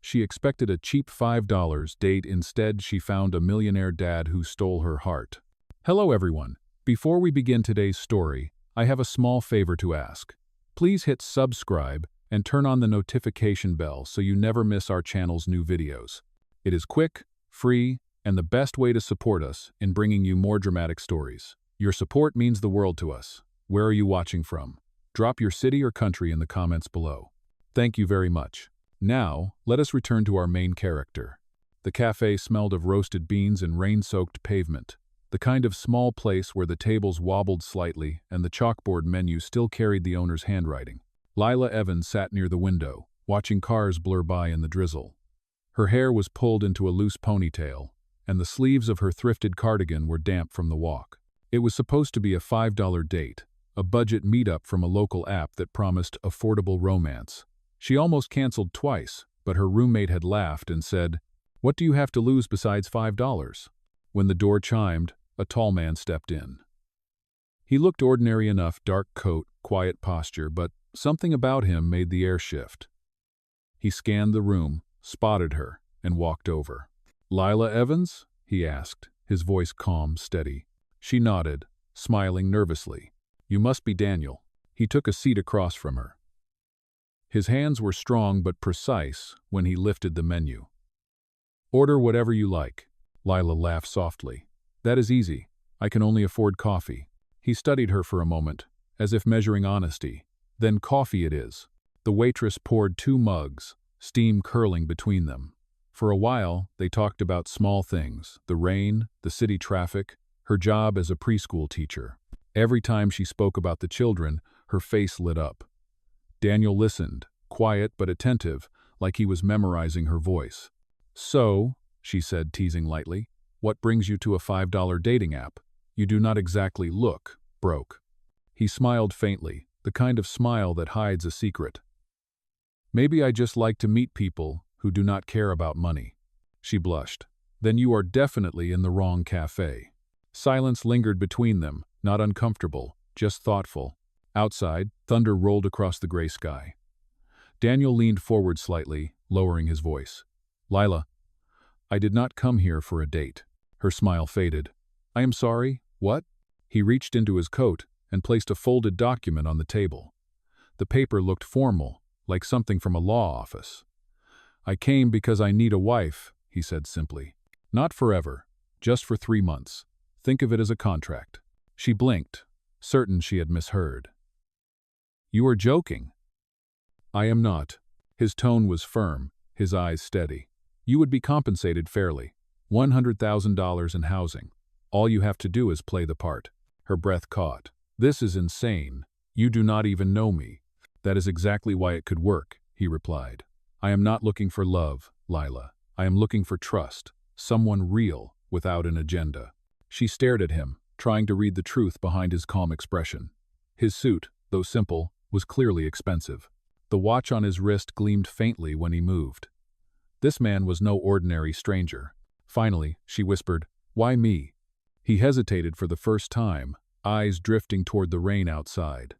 She expected a cheap $5 date. Instead, she found a millionaire dad who stole her heart. Hello everyone. Before we begin today's story, I have a small favor to ask. Please hit subscribe and turn on the notification bell so you never miss our channel's new videos. It is quick, free, and the best way to support us in bringing you more dramatic stories. Your support means the world to us. Where are you watching from? Drop your city or country in the comments below. Thank you very much. Now, let us return to our main character. The cafe smelled of roasted beans and rain-soaked pavement, the kind of small place where the tables wobbled slightly and the chalkboard menu still carried the owner's handwriting. Lila Evans sat near the window, watching cars blur by in the drizzle. Her hair was pulled into a loose ponytail, and the sleeves of her thrifted cardigan were damp from the walk. It was supposed to be a $5 date, a budget meetup from a local app that promised affordable romance. She almost canceled twice, but her roommate had laughed and said, "What do you have to lose besides $5? When the door chimed, a tall man stepped in. He looked ordinary enough, dark coat, quiet posture, but something about him made the air shift. He scanned the room, spotted her, and walked over. "Lila Evans?" he asked, his voice calm, steady. She nodded, smiling nervously. "You must be Daniel." He took a seat across from her. His hands were strong but precise when he lifted the menu. "Order whatever you like." Lila laughed softly. "That is easy. I can only afford coffee." He studied her for a moment, as if measuring honesty. "Then coffee it is." The waitress poured 2 mugs, steam curling between them. For a while, they talked about small things, the rain, the city traffic, her job as a preschool teacher. Every time she spoke about the children, her face lit up. Daniel listened, quiet but attentive, like he was memorizing her voice. "So," she said, teasing lightly, "what brings you to a $5 dating app? You do not exactly look broke." He smiled faintly, the kind of smile that hides a secret. "Maybe I just like to meet people who do not care about money." She blushed. "Then you are definitely in the wrong cafe." Silence lingered between them, not uncomfortable, just thoughtful. Outside, thunder rolled across the gray sky. Daniel leaned forward slightly, lowering his voice. "Lila, I did not come here for a date." Her smile faded. "I am sorry, what?" He reached into his coat and placed a folded document on the table. The paper looked formal, like something from a law office. "I came because I need a wife," he said simply. "Not forever, just for 3 months. Think of it as a contract." She blinked, certain she had misheard. "You are joking." "I am not." His tone was firm, his eyes steady. "You would be compensated fairly. $100,000 in housing. All you have to do is play the part." Her breath caught. "This is insane. You do not even know me." "That is exactly why it could work," he replied. "I am not looking for love, Lila. I am looking for trust, someone real, without an agenda." She stared at him, trying to read the truth behind his calm expression. His suit, though simple, was clearly expensive. The watch on his wrist gleamed faintly when he moved. This man was no ordinary stranger. Finally, she whispered, "Why me?" He hesitated for the first time, eyes drifting toward the rain outside.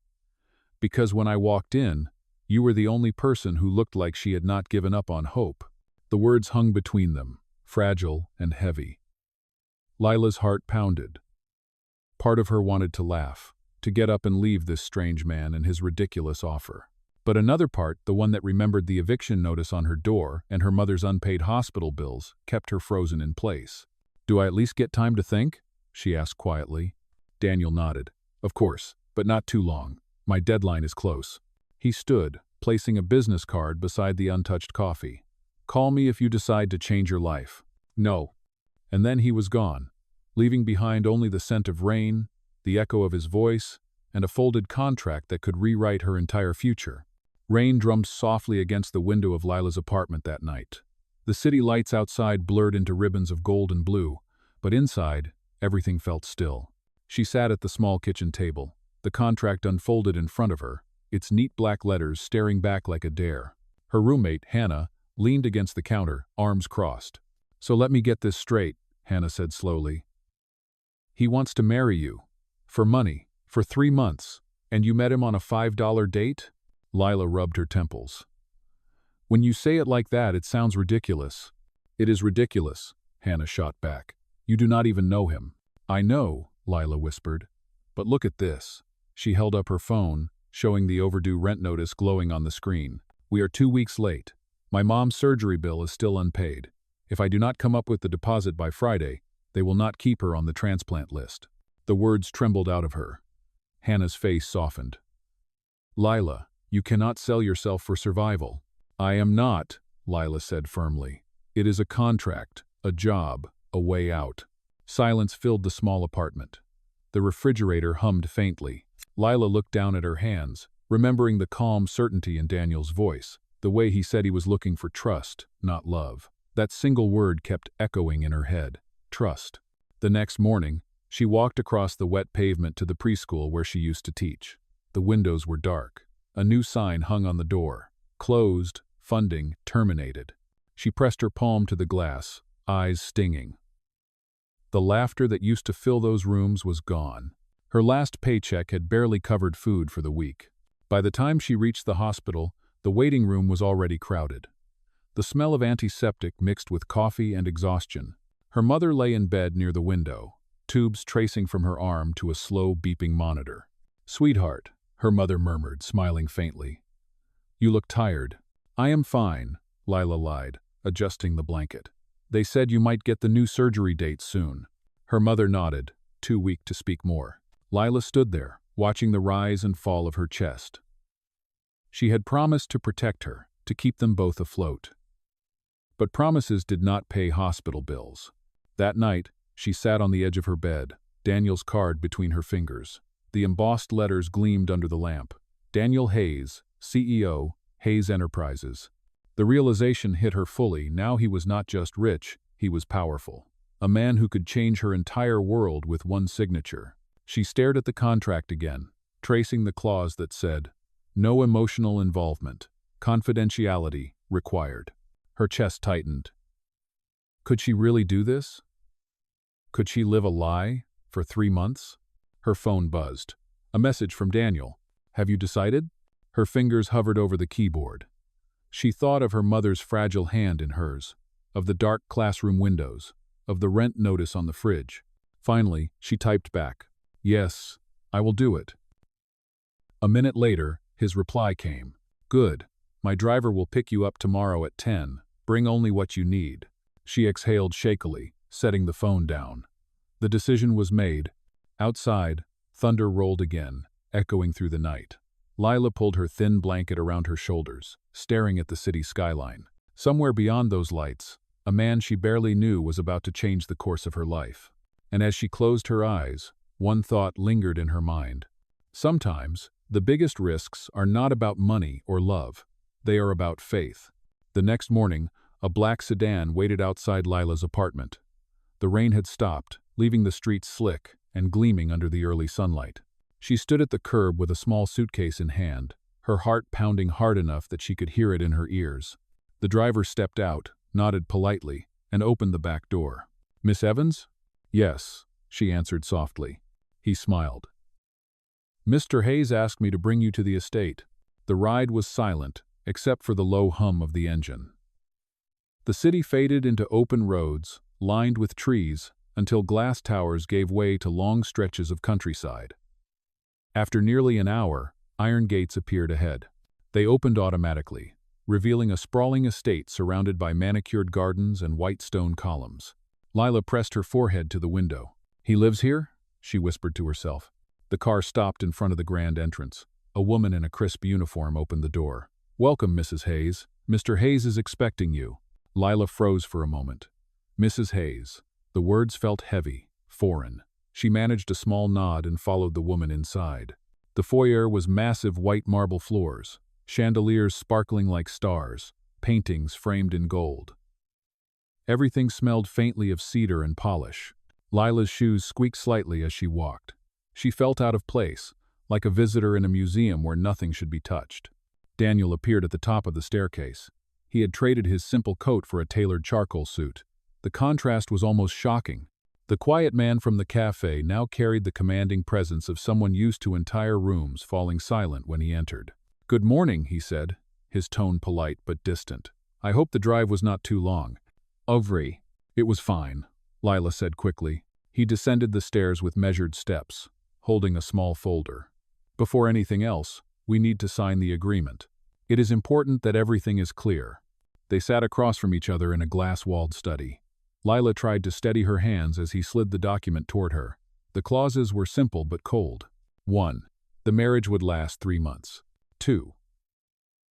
"Because when I walked in, you were the only person who looked like she had not given up on hope." The words hung between them, fragile and heavy. Lila's heart pounded. Part of her wanted to laugh, to get up and leave this strange man and his ridiculous offer. But another part, the one that remembered the eviction notice on her door and her mother's unpaid hospital bills, kept her frozen in place. "Do I at least get time to think?" she asked quietly. Daniel nodded. "Of course, but not too long. My deadline is close." He stood, placing a business card beside the untouched coffee. "Call me if you decide to change your life." "No." And then he was gone, leaving behind only the scent of rain, the echo of his voice, and a folded contract that could rewrite her entire future. Rain drummed softly against the window of Lila's apartment that night. The city lights outside blurred into ribbons of gold and blue, but inside, everything felt still. She sat at the small kitchen table, the contract unfolded in front of her, its neat black letters staring back like a dare. Her roommate, Hannah, leaned against the counter, arms crossed. "So let me get this straight," Hannah said slowly. "He wants to marry you. For money. For 3 months. And you met him on a $5 date?" Lila rubbed her temples. When you say it like that, it sounds ridiculous. It is ridiculous, Hannah shot back. You do not even know him. I know, Lila whispered. But look at this. She held up her phone, showing the overdue rent notice glowing on the screen. We are 2 weeks late. My mom's surgery bill is still unpaid. If I do not come up with the deposit by Friday, they will not keep her on the transplant list. The words trembled out of her. Hannah's face softened. Lila, you cannot sell yourself for survival. I am not, Lila said firmly. It is a contract, a job, a way out. Silence filled the small apartment. The refrigerator hummed faintly. Lila looked down at her hands, remembering the calm certainty in Daniel's voice, the way he said he was looking for trust, not love. That single word kept echoing in her head. Trust. The next morning, she walked across the wet pavement to the preschool where she used to teach. The windows were dark. A new sign hung on the door. Closed, funding terminated. She pressed her palm to the glass, eyes stinging. The laughter that used to fill those rooms was gone. Her last paycheck had barely covered food for the week. By the time she reached the hospital, the waiting room was already crowded. The smell of antiseptic mixed with coffee and exhaustion. Her mother lay in bed near the window, tubes tracing from her arm to a slow beeping monitor. Sweetheart, her mother murmured, smiling faintly. You look tired. I am fine, Lila lied, adjusting the blanket. They said you might get the new surgery date soon. Her mother nodded, too weak to speak more. Lila stood there, watching the rise and fall of her chest. She had promised to protect her, to keep them both afloat. But promises did not pay hospital bills. That night, she sat on the edge of her bed, Daniel's card between her fingers. The embossed letters gleamed under the lamp. Daniel Hayes, CEO, Hayes Enterprises. The realization hit her fully. Now he was not just rich, he was powerful. A man who could change her entire world with one signature. She stared at the contract again, tracing the clause that said, "No emotional involvement. Confidentiality required." Her chest tightened. Could she really do this? Could she live a lie for 3 months? Her phone buzzed. A message from Daniel. Have you decided? Her fingers hovered over the keyboard. She thought of her mother's fragile hand in hers, of the dark classroom windows, of the rent notice on the fridge. Finally, she typed back, "Yes, I will do it." A minute later, his reply came. "Good. My driver will pick you up tomorrow at 10. Bring only what you need." She exhaled shakily, setting the phone down. The decision was made. Outside, thunder rolled again, echoing through the night. Lila pulled her thin blanket around her shoulders, staring at the city skyline. Somewhere beyond those lights, a man she barely knew was about to change the course of her life. And as she closed her eyes, one thought lingered in her mind. Sometimes, the biggest risks are not about money or love. They are about faith. The next morning, a black sedan waited outside Lila's apartment. The rain had stopped, leaving the streets slick and gleaming under the early sunlight. She stood at the curb with a small suitcase in hand, her heart pounding hard enough that she could hear it in her ears. The driver stepped out, nodded politely, and opened the back door. "Miss Evans?" "Yes," she answered softly. He smiled. "Mr. Hayes asked me to bring you to the estate." The ride was silent, except for the low hum of the engine. The city faded into open roads, lined with trees, until glass towers gave way to long stretches of countryside. After nearly an hour, iron gates appeared ahead. They opened automatically, revealing a sprawling estate surrounded by manicured gardens and white stone columns. Lila pressed her forehead to the window. "He lives here?" she whispered to herself. The car stopped in front of the grand entrance. A woman in a crisp uniform opened the door. "Welcome, Mrs. Hayes. Mr. Hayes is expecting you." Lila froze for a moment. Mrs. Hayes. The words felt heavy, foreign. She managed a small nod and followed the woman inside. The foyer was massive white marble floors, chandeliers sparkling like stars, paintings framed in gold. Everything smelled faintly of cedar and polish. Lila's shoes squeaked slightly as she walked. She felt out of place, like a visitor in a museum where nothing should be touched. Daniel appeared at the top of the staircase. He had traded his simple coat for a tailored charcoal suit. The contrast was almost shocking. The quiet man from the cafe now carried the commanding presence of someone used to entire rooms falling silent when he entered. "Good morning," he said, his tone polite but distant. I hope the drive was not too long. Ovry. It was fine, Lila said quickly. He descended the stairs with measured steps, holding a small folder. Before anything else, we need to sign the agreement. It is important that everything is clear. They sat across from each other in a glass-walled study. Lila tried to steady her hands as he slid the document toward her. The clauses were simple but cold. 1. The marriage would last 3 months. 2.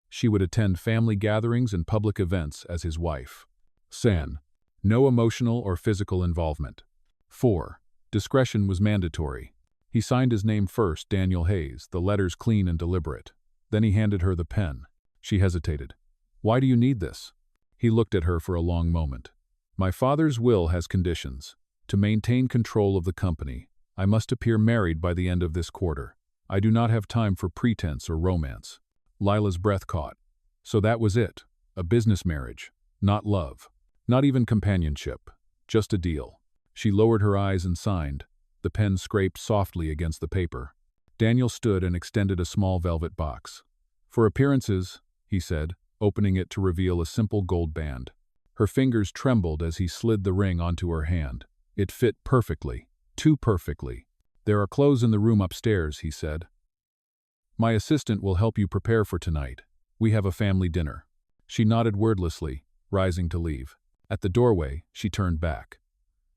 She would attend family gatherings and public events as his wife. San. No emotional or physical involvement. 4. Discretion was mandatory. He signed his name first, Daniel Hayes, the letters clean and deliberate. Then he handed her the pen. She hesitated. Why do you need this? He looked at her for a long moment. My father's will has conditions. To maintain control of the company, I must appear married by the end of this quarter. I do not have time for pretense or romance. Lila's breath caught. So that was it. A business marriage. Not love. Not even companionship. Just a deal. She lowered her eyes and signed. The pen scraped softly against the paper. Daniel stood and extended a small velvet box. For appearances, he said, opening it to reveal a simple gold band. Her fingers trembled as he slid the ring onto her hand. It fit perfectly. Too perfectly. There are clothes in the room upstairs, he said. My assistant will help you prepare for tonight. We have a family dinner. She nodded wordlessly, rising to leave. At the doorway, she turned back.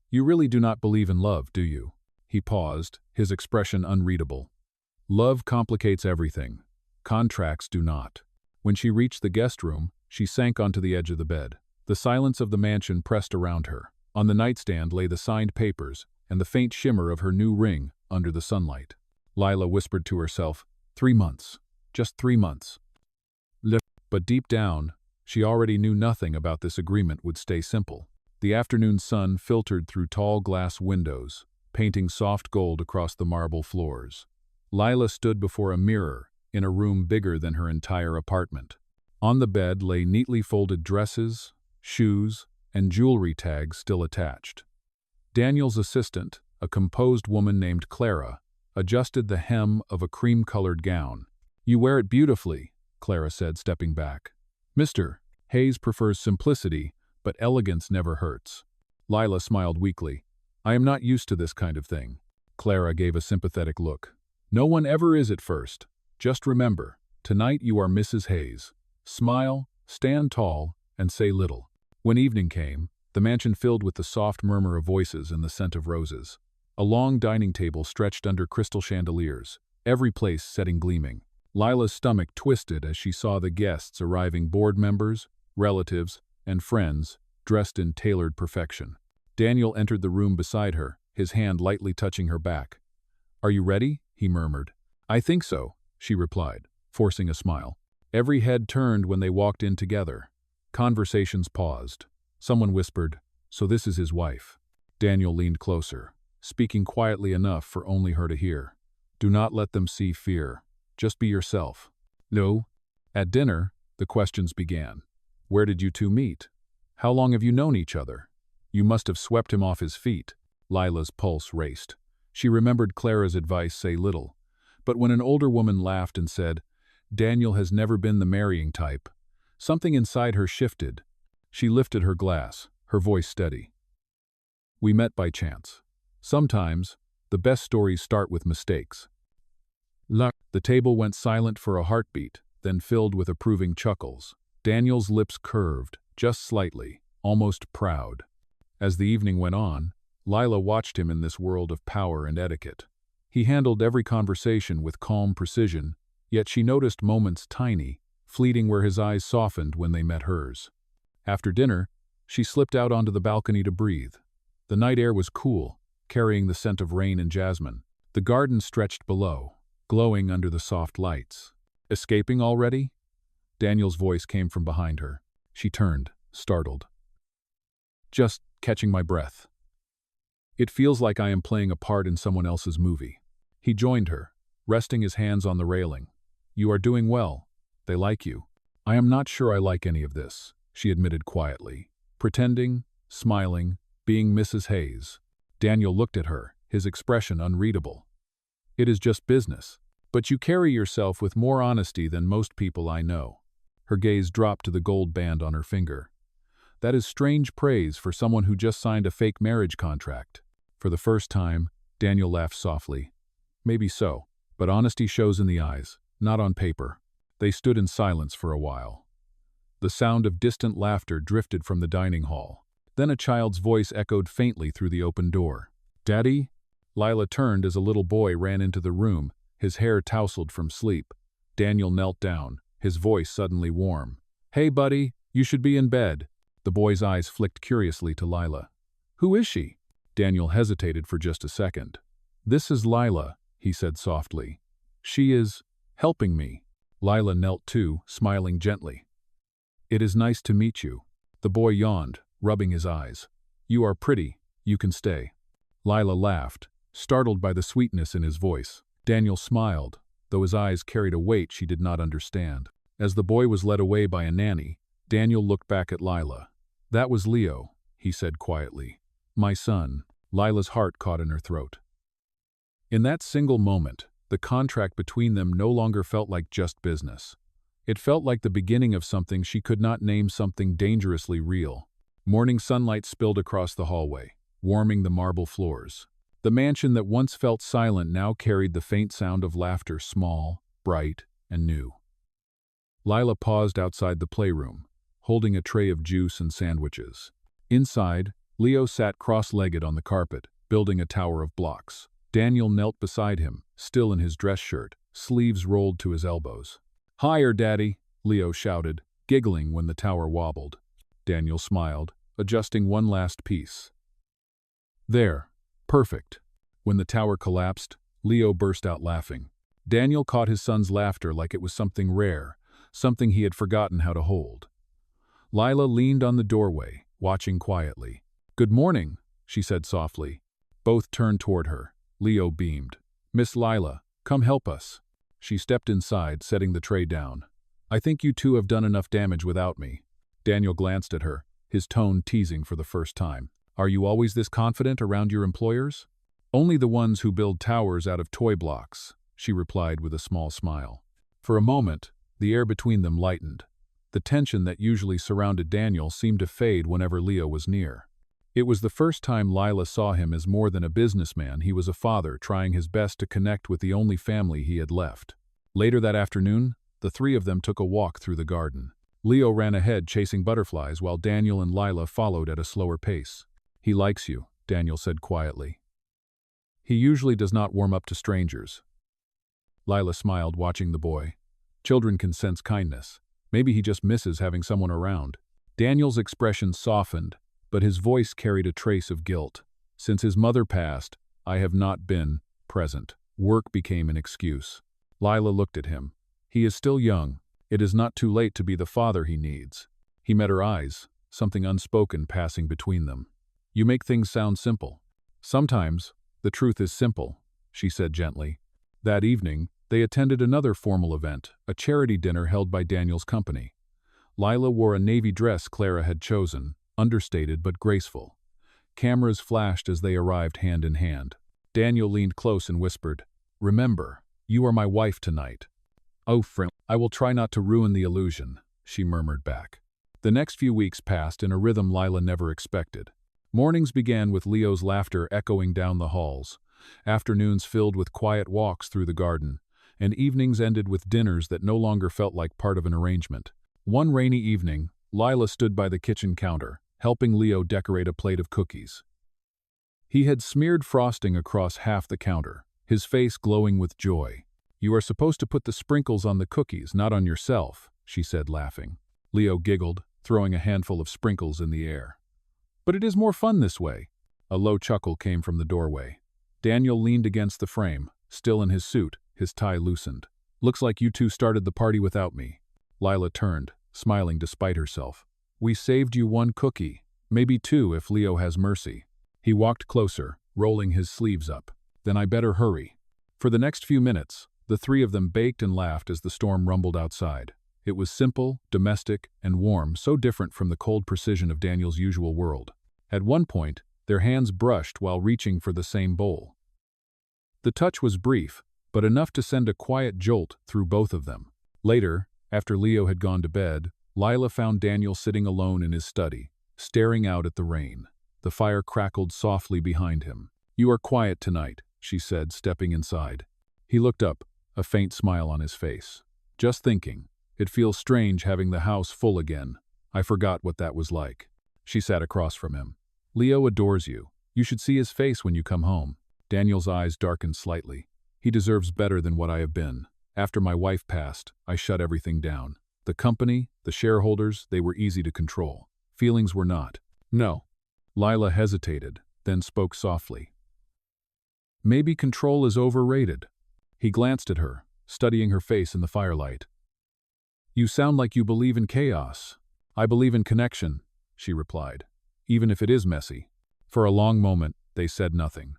You really do not believe in love, do you? He paused, his expression unreadable. Love complicates everything. Contracts do not. When she reached the guest room, she sank onto the edge of the bed. The silence of the mansion pressed around her. On the nightstand lay the signed papers and the faint shimmer of her new ring under the sunlight. Lila whispered to herself, 3 months. Just 3 months. But deep down, she already knew nothing about this agreement would stay simple. The afternoon sun filtered through tall glass windows, painting soft gold across the marble floors. Lila stood before a mirror in a room bigger than her entire apartment. On the bed lay neatly folded dresses, shoes, and jewelry tags still attached. Daniel's assistant, a composed woman named Clara, adjusted the hem of a cream-colored gown. You wear it beautifully, Clara said, stepping back. Mr. Hayes prefers simplicity, but elegance never hurts. Lila smiled weakly. I am not used to this kind of thing. Clara gave a sympathetic look. No one ever is at first. Just remember, tonight you are Mrs. Hayes. Smile, stand tall, and say little. When evening came, the mansion filled with the soft murmur of voices and the scent of roses. A long dining table stretched under crystal chandeliers, every place setting gleaming. Lila's stomach twisted as she saw the guests arriving, board members, relatives, and friends, dressed in tailored perfection. Daniel entered the room beside her, his hand lightly touching her back. Are you ready? He murmured. I think so, she replied, forcing a smile. Every head turned when they walked in together. Conversations paused. Someone whispered, so this is his wife. Daniel leaned closer, speaking quietly enough for only her to hear. Do not let them see fear. Just be yourself. No. At dinner, the questions began. Where did you two meet? How long have you known each other? You must have swept him off his feet. Lila's pulse raced. She remembered Clara's advice, say little. But when an older woman laughed and said, Daniel has never been the marrying type, something inside her shifted. She lifted her glass, her voice steady. We met by chance. Sometimes, the best stories start with mistakes. The table went silent for a heartbeat, then filled with approving chuckles. Daniel's lips curved, just slightly, almost proud. As the evening went on, Lila watched him in this world of power and etiquette. He handled every conversation with calm precision, yet she noticed moments tiny, fleeting where his eyes softened when they met hers. After dinner, she slipped out onto the balcony to breathe. The night air was cool, carrying the scent of rain and jasmine. The garden stretched below, glowing under the soft lights. Escaping already? Daniel's voice came from behind her. She turned, startled. Just catching my breath. It feels like I am playing a part in someone else's movie. He joined her, resting his hands on the railing. You are doing well. They like you. I am not sure I like any of this, she admitted quietly. Pretending, smiling, being Mrs. Hayes. Daniel looked at her, his expression unreadable. It is just business. But you carry yourself with more honesty than most people I know. Her gaze dropped to the gold band on her finger. That is strange praise for someone who just signed a fake marriage contract. For the first time, Daniel laughed softly. Maybe so, but honesty shows in the eyes, not on paper. They stood in silence for a while. The sound of distant laughter drifted from the dining hall. Then a child's voice echoed faintly through the open door. "Daddy?" Lila turned as a little boy ran into the room, his hair tousled from sleep. Daniel knelt down, his voice suddenly warm. "Hey, buddy, you should be in bed." The boy's eyes flicked curiously to Lila. "Who is she?" Daniel hesitated for just a second. "This is Lila," he said softly. "She is helping me." Lila knelt too, smiling gently. "It is nice to meet you." The boy yawned, rubbing his eyes. "You are pretty. You can stay." Lila laughed, startled by the sweetness in his voice. Daniel smiled, though his eyes carried a weight she did not understand. As the boy was led away by a nanny, Daniel looked back at Lila. "That was Leo," he said quietly. "My son." Lila's heart caught in her throat. In that single moment, the contract between them no longer felt like just business. It felt like the beginning of something she could not name, something dangerously real. Morning sunlight spilled across the hallway, warming the marble floors. The mansion that once felt silent now carried the faint sound of laughter, small, bright, and new. Lila paused outside the playroom, holding a tray of juice and sandwiches. Inside, Leo sat cross-legged on the carpet, building a tower of blocks. Daniel knelt beside him, still in his dress shirt, sleeves rolled to his elbows. "Higher, Daddy," Leo shouted, giggling when the tower wobbled. Daniel smiled, adjusting one last piece. "There. Perfect." When the tower collapsed, Leo burst out laughing. Daniel caught his son's laughter like it was something rare, something he had forgotten how to hold. Lila leaned on the doorway, watching quietly. "Good morning," she said softly. Both turned toward her. Leo beamed. "Miss Lila, come help us." She stepped inside, setting the tray down. "I think you two have done enough damage without me." Daniel glanced at her, his tone teasing for the first time. "Are you always this confident around your employers?" "Only the ones who build towers out of toy blocks," she replied with a small smile. For a moment, the air between them lightened. The tension that usually surrounded Daniel seemed to fade whenever Leo was near. It was the first time Lila saw him as more than a businessman. He was a father trying his best to connect with the only family he had left. Later that afternoon, the three of them took a walk through the garden. Leo ran ahead chasing butterflies while Daniel and Lila followed at a slower pace. "He likes you," Daniel said quietly. "He usually does not warm up to strangers." Lila smiled, watching the boy. Children can sense kindness. Maybe he just misses having someone around. Daniel's expression softened, but his voice carried a trace of guilt. "Since his mother passed, I have not been present." Work became an excuse. Lila looked at him. He is still young. It is not too late to be the father he needs. He met her eyes, something unspoken passing between them. "You make things sound simple." "Sometimes, the truth is simple," she said gently. That evening, they attended another formal event, a charity dinner held by Daniel's company. Lila wore a navy dress Clara had chosen, understated but graceful. Cameras flashed as they arrived hand in hand. Daniel leaned close and whispered, "Remember, you are my wife tonight." "Oh, friend, I will try not to ruin the illusion," she murmured back. The next few weeks passed in a rhythm Lila never expected. Mornings began with Leo's laughter echoing down the halls, afternoons filled with quiet walks through the garden, and evenings ended with dinners that no longer felt like part of an arrangement. One rainy evening, Lila stood by the kitchen counter, helping Leo decorate a plate of cookies. He had smeared frosting across half the counter, his face glowing with joy. "You are supposed to put the sprinkles on the cookies, not on yourself," she said, laughing. Leo giggled, throwing a handful of sprinkles in the air. "But it is more fun this way." A low chuckle came from the doorway. Daniel leaned against the frame, still in his suit, his tie loosened. "Looks like you two started the party without me." Lila turned, smiling despite herself. "We saved you one cookie, maybe two if Leo has mercy." He walked closer, rolling his sleeves up. "Then I better hurry." For the next few minutes, the three of them baked and laughed as the storm rumbled outside. It was simple, domestic, and warm, so different from the cold precision of Daniel's usual world. At one point, their hands brushed while reaching for the same bowl. The touch was brief, but enough to send a quiet jolt through both of them. Later, After Leo had gone to bed, Lila found Daniel sitting alone in his study, staring out at the rain. The fire crackled softly behind him. "You are quiet tonight," she said, stepping inside. He looked up, a faint smile on his face. "Just thinking. It feels strange having the house full again. I forgot what that was like." She sat across from him. "Leo adores you. You should see his face when you come home." Daniel's eyes darkened slightly. "He deserves better than what I have been. After my wife passed, I shut everything down. The company, the shareholders, they were easy to control. Feelings were not." "No." Lila hesitated, then spoke softly. "Maybe control is overrated." He glanced at her, studying her face in the firelight. "You sound like you believe in chaos." "I believe in connection," she replied, "even if it is messy." For a long moment, they said nothing.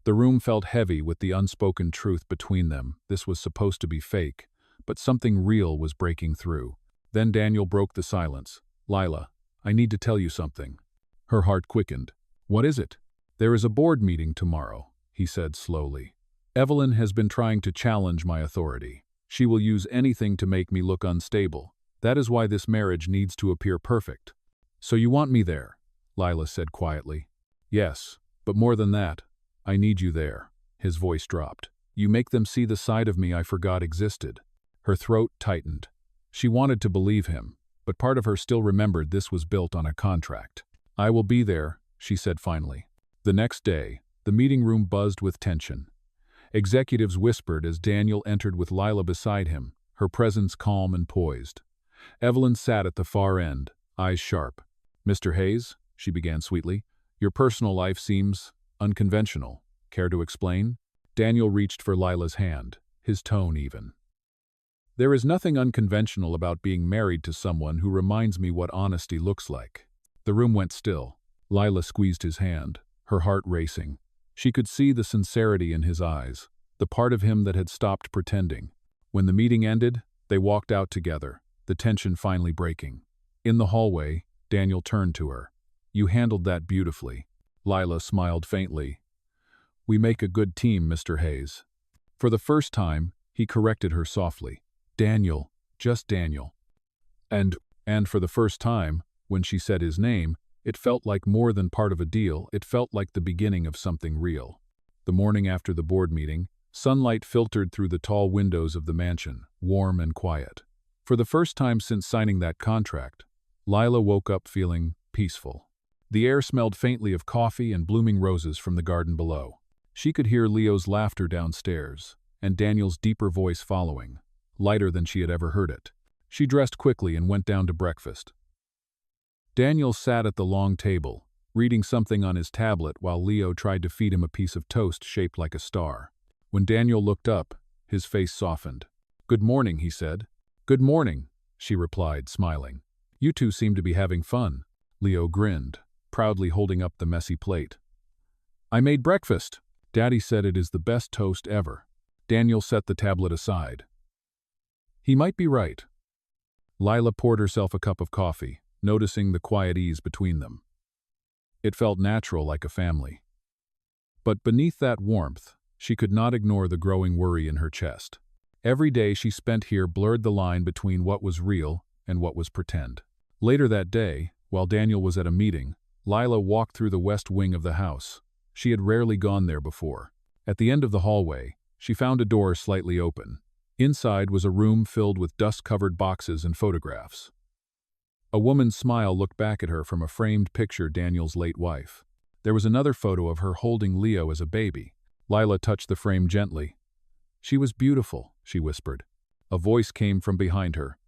The room felt heavy with the unspoken truth between them. This was supposed to be fake, but something real was breaking through. Then Daniel broke the silence. "Lila, I need to tell you something." Her heart quickened. "What is it?" "There is a board meeting tomorrow," he said slowly. "Evelyn has been trying to challenge my authority. She will use anything to make me look unstable. That is why this marriage needs to appear perfect." "So you want me there?" Lila said quietly. "Yes, but more than that, I need you there." His voice dropped. "You make them see the side of me I forgot existed." Her throat tightened. She wanted to believe him, but part of her still remembered this was built on a contract. "I will be there," she said finally. The next day, the meeting room buzzed with tension. Executives whispered as Daniel entered with Lila beside him, her presence calm and poised. Evelyn sat at the far end, eyes sharp. "Mr. Hayes," she began sweetly, "your personal life seems unconventional. Care to explain?" Daniel reached for Lila's hand, his tone even. "There is nothing unconventional about being married to someone who reminds me what honesty looks like." The room went still. Lila squeezed his hand, her heart racing. She could see the sincerity in his eyes, the part of him that had stopped pretending. When the meeting ended, they walked out together, the tension finally breaking. In the hallway, Daniel turned to her. "You handled that beautifully." Lila smiled faintly. "We make a good team, Mr. Hayes." For the first time, he corrected her softly. "Daniel, just Daniel." And for the first time, when she said his name, it felt like more than part of a deal. It felt like the beginning of something real. The morning after the board meeting, sunlight filtered through the tall windows of the mansion, warm and quiet. For the first time since signing that contract, Lila woke up feeling peaceful. The air smelled faintly of coffee and blooming roses from the garden below. She could hear Leo's laughter downstairs, and Daniel's deeper voice following, lighter than she had ever heard it. She dressed quickly and went down to breakfast. Daniel sat at the long table, reading something on his tablet while Leo tried to feed him a piece of toast shaped like a star. When Daniel looked up, his face softened. "Good morning," he said. "Good morning," she replied, smiling. "You two seem to be having fun." Leo grinned, proudly holding up the messy plate. "I made breakfast. Daddy said it is the best toast ever." Daniel set the tablet aside. He might be right. Lila poured herself a cup of coffee, noticing the quiet ease between them. It felt natural, like a family. But beneath that warmth, she could not ignore the growing worry in her chest. Every day she spent here blurred the line between what was real and what was pretend. Later that day, while Daniel was at a meeting, Lila walked through the west wing of the house. She had rarely gone there before. At the end of the hallway, she found a door slightly open. Inside was a room filled with dust-covered boxes and photographs. A woman's smile looked back at her from a framed picture, Daniel's late wife. There was another photo of her holding Leo as a baby. Lila touched the frame gently. "She was beautiful," she whispered. A voice came from behind her.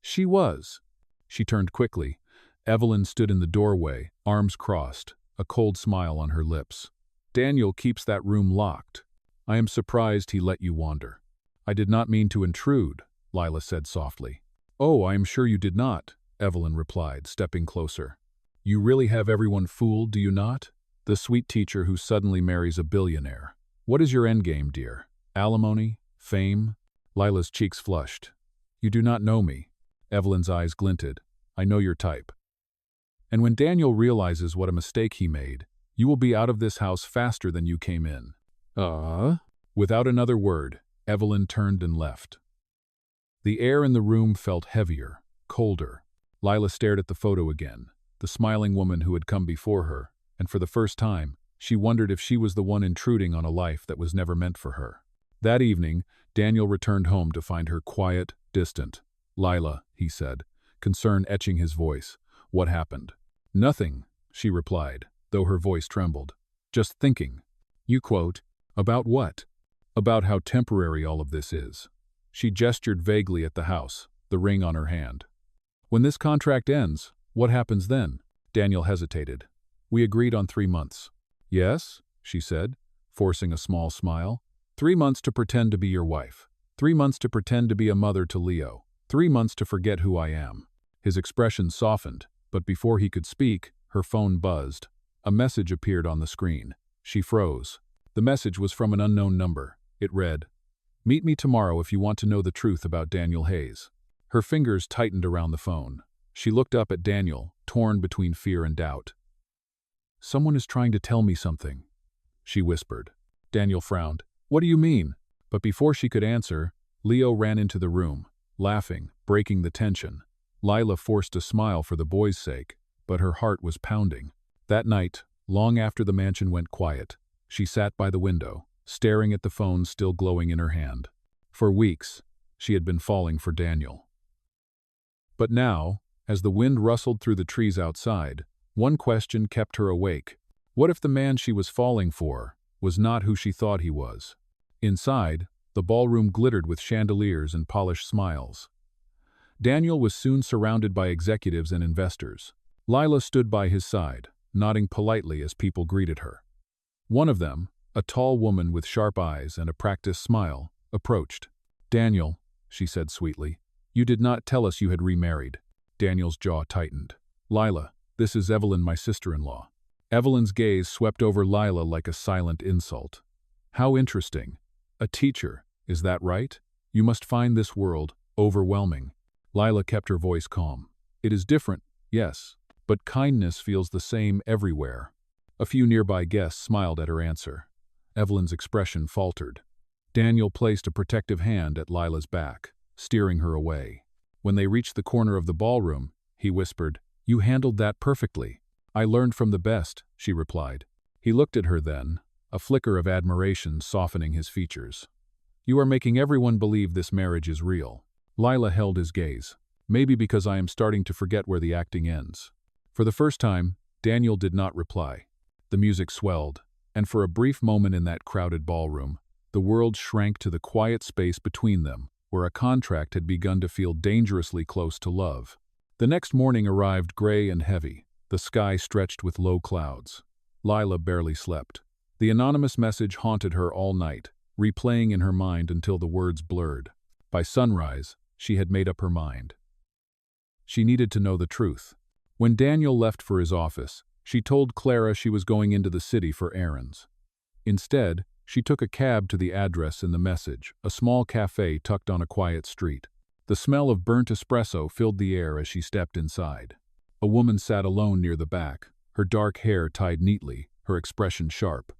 "She was." She turned quickly. Evelyn stood in the doorway, arms crossed, a cold smile on her lips. "Daniel keeps that room locked. I am surprised he let you wander." "I did not mean to intrude," Lila said softly. "Oh, I am sure you did not," Evelyn replied, stepping closer. "You really have everyone fooled, do you not? The sweet teacher who suddenly marries a billionaire. What is your endgame, dear? Alimony? Fame?" Lila's cheeks flushed. "You do not know me." Evelyn's eyes glinted. "I know your type. And when Daniel realizes what a mistake he made, you will be out of this house faster than you came in." Without another word, Evelyn turned and left. The air in the room felt heavier, colder. Lila stared at the photo again, the smiling woman who had come before her, and for the first time, she wondered if she was the one intruding on a life that was never meant for her. That evening, Daniel returned home to find her quiet, distant. "Lila," he said, concern etching his voice. "What happened?" "Nothing," she replied, though her voice trembled. "Just thinking." "You quote, about what?" "About how temporary all of this is." She gestured vaguely at the house, the ring on her hand. "When this contract ends, what happens then?" Daniel hesitated. "We agreed on 3 months." "Yes," she said, forcing a small smile. 3 months to pretend to be your wife. 3 months to pretend to be a mother to Leo. 3 months to forget who I am." His expression softened, but before he could speak, her phone buzzed. A message appeared on the screen. She froze. The message was from an unknown number. It read, "Meet me tomorrow if you want to know the truth about Daniel Hayes." Her fingers tightened around the phone. She looked up at Daniel, torn between fear and doubt. "Someone is trying to tell me something," she whispered. Daniel frowned. "What do you mean?" But before she could answer, Leo ran into the room, laughing, breaking the tension. Lila forced a smile for the boy's sake, but her heart was pounding. That night, long after the mansion went quiet, she sat by the window, staring at the phone still glowing in her hand. For weeks, she had been falling for Daniel. But now, as the wind rustled through the trees outside, one question kept her awake. What if the man she was falling for was not who she thought he was? Inside, the ballroom glittered with chandeliers and polished smiles. Daniel was soon surrounded by executives and investors. Lila stood by his side, nodding politely as people greeted her. One of them, a tall woman with sharp eyes and a practiced smile, approached. "Daniel," she said sweetly, "you did not tell us you had remarried." Daniel's jaw tightened. "Lila, this is Evelyn, my sister-in-law." Evelyn's gaze swept over Lila like a silent insult. "How interesting. A teacher, is that right? You must find this world overwhelming." Lila kept her voice calm. "It is different, yes, but kindness feels the same everywhere." A few nearby guests smiled at her answer. Evelyn's expression faltered. Daniel placed a protective hand at Lila's back, steering her away. When they reached the corner of the ballroom, he whispered, "You handled that perfectly." "I learned from the best," she replied. He looked at her then, a flicker of admiration softening his features. "You are making everyone believe this marriage is real." Lila held his gaze. "Maybe because I am starting to forget where the acting ends." For the first time, Daniel did not reply. The music swelled, and for a brief moment in that crowded ballroom, the world shrank to the quiet space between them, where a contract had begun to feel dangerously close to love. The next morning arrived gray and heavy, the sky stretched with low clouds. Lila barely slept. The anonymous message haunted her all night, replaying in her mind until the words blurred. By sunrise, she had made up her mind. She needed to know the truth. When Daniel left for his office, she told Clara she was going into the city for errands. Instead, she took a cab to the address in the message, a small cafe tucked on a quiet street. The smell of burnt espresso filled the air as she stepped inside. A woman sat alone near the back, her dark hair tied neatly, her expression sharp.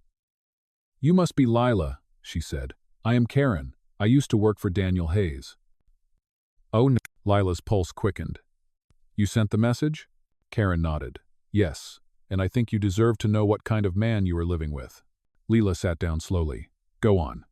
"You must be Lila," she said. "I am Karen. I used to work for Daniel Hayes." "Oh no." Lila's pulse quickened. "You sent the message?" Karen nodded. "Yes, and I think you deserve to know what kind of man you are living with." Lila sat down slowly. "Go on."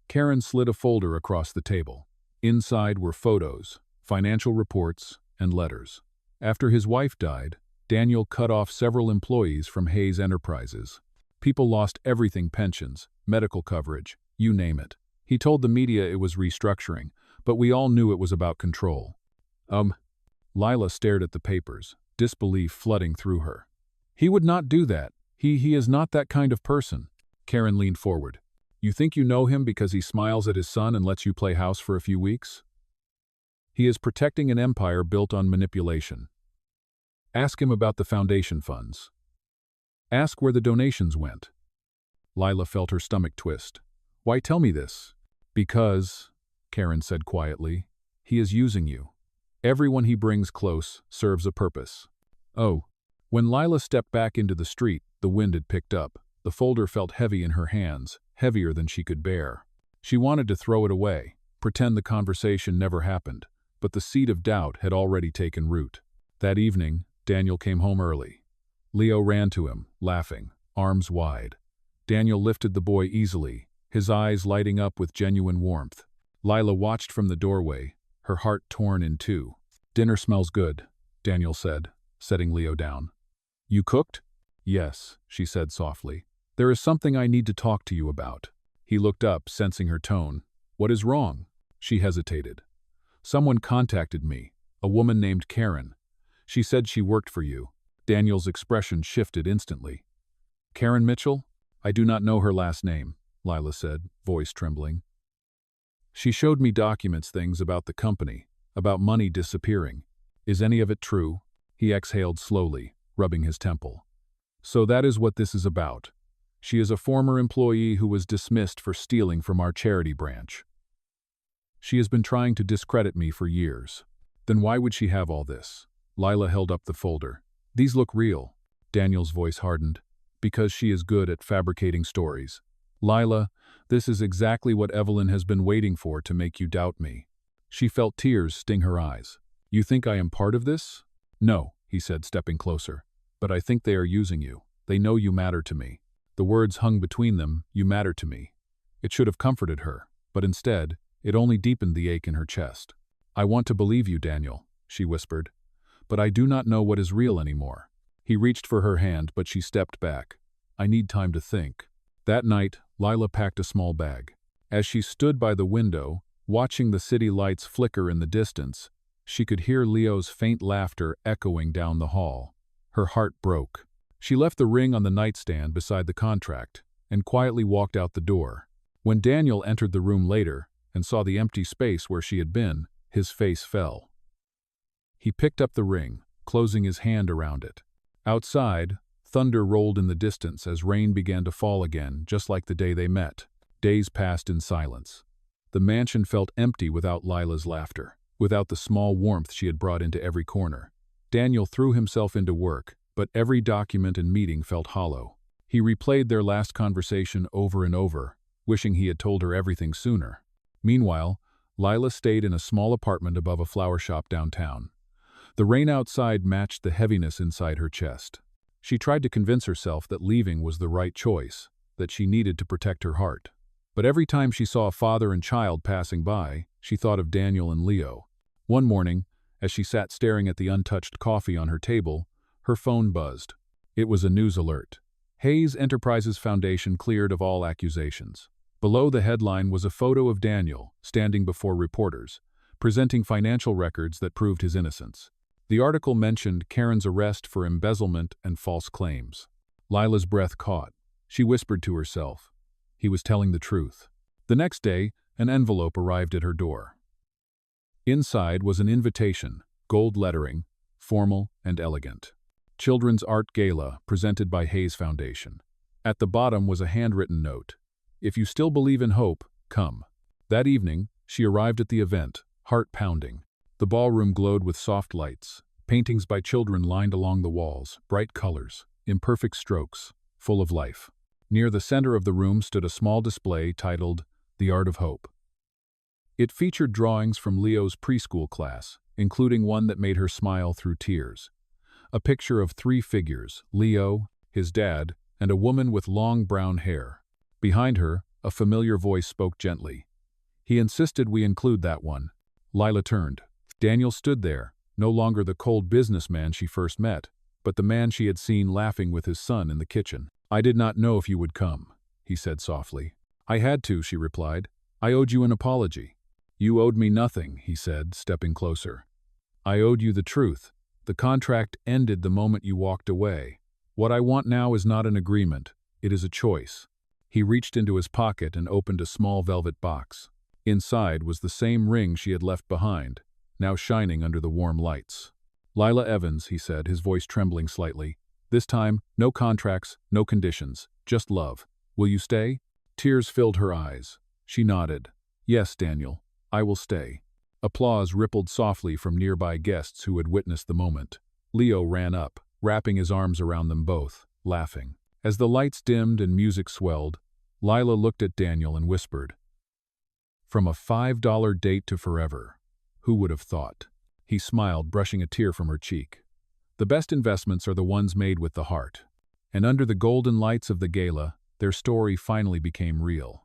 Karen slid a folder across the table. Inside were photos, financial reports, and letters. After his wife died, Daniel cut off several employees from Hayes Enterprises. People lost everything: pensions, medical coverage, you name it. He told the media it was restructuring, but we all knew it was about control. Lila stared at the papers, disbelief flooding through her. "He would not do that. He is not that kind of person." Karen leaned forward. "You think you know him because he smiles at his son and lets you play house for a few weeks? He is protecting an empire built on manipulation. Ask him about the foundation funds. Ask where the donations went." Lila felt her stomach twist. "Why tell me this?" "Because," Karen said quietly, "he is using you. Everyone he brings close serves a purpose." "Oh." When Lila stepped back into the street, the wind had picked up. The folder felt heavy in her hands, heavier than she could bear. She wanted to throw it away, pretend the conversation never happened, but the seed of doubt had already taken root. That evening, Daniel came home early. Leo ran to him, laughing, arms wide. Daniel lifted the boy easily, his eyes lighting up with genuine warmth. Lila watched from the doorway, her heart torn in two. "Dinner smells good," Daniel said, setting Leo down. "You cooked?" "Yes," she said softly. "There is something I need to talk to you about." He looked up, sensing her tone. "What is wrong?" She hesitated. "Someone contacted me, a woman named Karen. She said she worked for you." Daniel's expression shifted instantly. "Karen Mitchell? I do not know her last name," Lila said, voice trembling. "She showed me documents, things about the company, about money disappearing. Is any of it true?" He exhaled slowly, rubbing his temple. "So that is what this is about. She is a former employee who was dismissed for stealing from our charity branch. She has been trying to discredit me for years. Then why would she have all this?" Lila held up the folder. "These look real." Daniel's voice hardened. "Because she is good at fabricating stories. Lila, this is exactly what Evelyn has been waiting for to make you doubt me." She felt tears sting her eyes. "You think I am part of this?" "No," he said, stepping closer. "But I think they are using you. They know you matter to me." The words hung between them, "You matter to me." It should have comforted her, but instead, it only deepened the ache in her chest. "I want to believe you, Daniel," she whispered. "But I do not know what is real anymore." He reached for her hand, but she stepped back. "I need time to think." That night, Lila packed a small bag. As she stood by the window, watching the city lights flicker in the distance, she could hear Leo's faint laughter echoing down the hall. Her heart broke. She left the ring on the nightstand beside the contract and quietly walked out the door. When Daniel entered the room later and saw the empty space where she had been, his face fell. He picked up the ring, closing his hand around it. Outside, thunder rolled in the distance as rain began to fall again, just like the day they met. Days passed in silence. The mansion felt empty without Lila's laughter, without the small warmth she had brought into every corner. Daniel threw himself into work, but every document and meeting felt hollow. He replayed their last conversation over and over, wishing he had told her everything sooner. Meanwhile, Lila stayed in a small apartment above a flower shop downtown. The rain outside matched the heaviness inside her chest. She tried to convince herself that leaving was the right choice, that she needed to protect her heart. But every time she saw a father and child passing by, she thought of Daniel and Leo. One morning, as she sat staring at the untouched coffee on her table, her phone buzzed. It was a news alert. Hayes Enterprises Foundation cleared of all accusations. Below the headline was a photo of Daniel, standing before reporters, presenting financial records that proved his innocence. The article mentioned Karen's arrest for embezzlement and false claims. Lila's breath caught. She whispered to herself. He was telling the truth. The next day, an envelope arrived at her door. Inside was an invitation, gold lettering, formal and elegant. Children's Art Gala, presented by Hayes Foundation. At the bottom was a handwritten note. "If you still believe in hope, come." That evening, she arrived at the event, heart pounding. The ballroom glowed with soft lights. Paintings by children lined along the walls, bright colors, imperfect strokes, full of life. Near the center of the room stood a small display titled, "The Art of Hope." It featured drawings from Leo's preschool class, including one that made her smile through tears. A picture of 3 figures, Leo, his dad, and a woman with long brown hair. Behind her, a familiar voice spoke gently. "He insisted we include that one." Lila turned. Daniel stood there, no longer the cold businessman she first met, but the man she had seen laughing with his son in the kitchen. "I did not know if you would come," he said softly. "I had to," she replied. "I owed you an apology." "You owed me nothing," he said, stepping closer. "I owed you the truth. The contract ended the moment you walked away. What I want now is not an agreement. It is a choice." He reached into his pocket and opened a small velvet box. Inside was the same ring she had left behind, now shining under the warm lights. "Lila Evans," he said, his voice trembling slightly. "This time, no contracts, no conditions, just love. Will you stay?" Tears filled her eyes. She nodded. "Yes, Daniel, I will stay." Applause rippled softly from nearby guests who had witnessed the moment. Leo ran up, wrapping his arms around them both, laughing. As the lights dimmed and music swelled, Lila looked at Daniel and whispered, From a $5 date to forever. Who would have thought? He smiled, brushing a tear from her cheek. The best investments are the ones made with the heart. And under the golden lights of the gala, their story finally became real.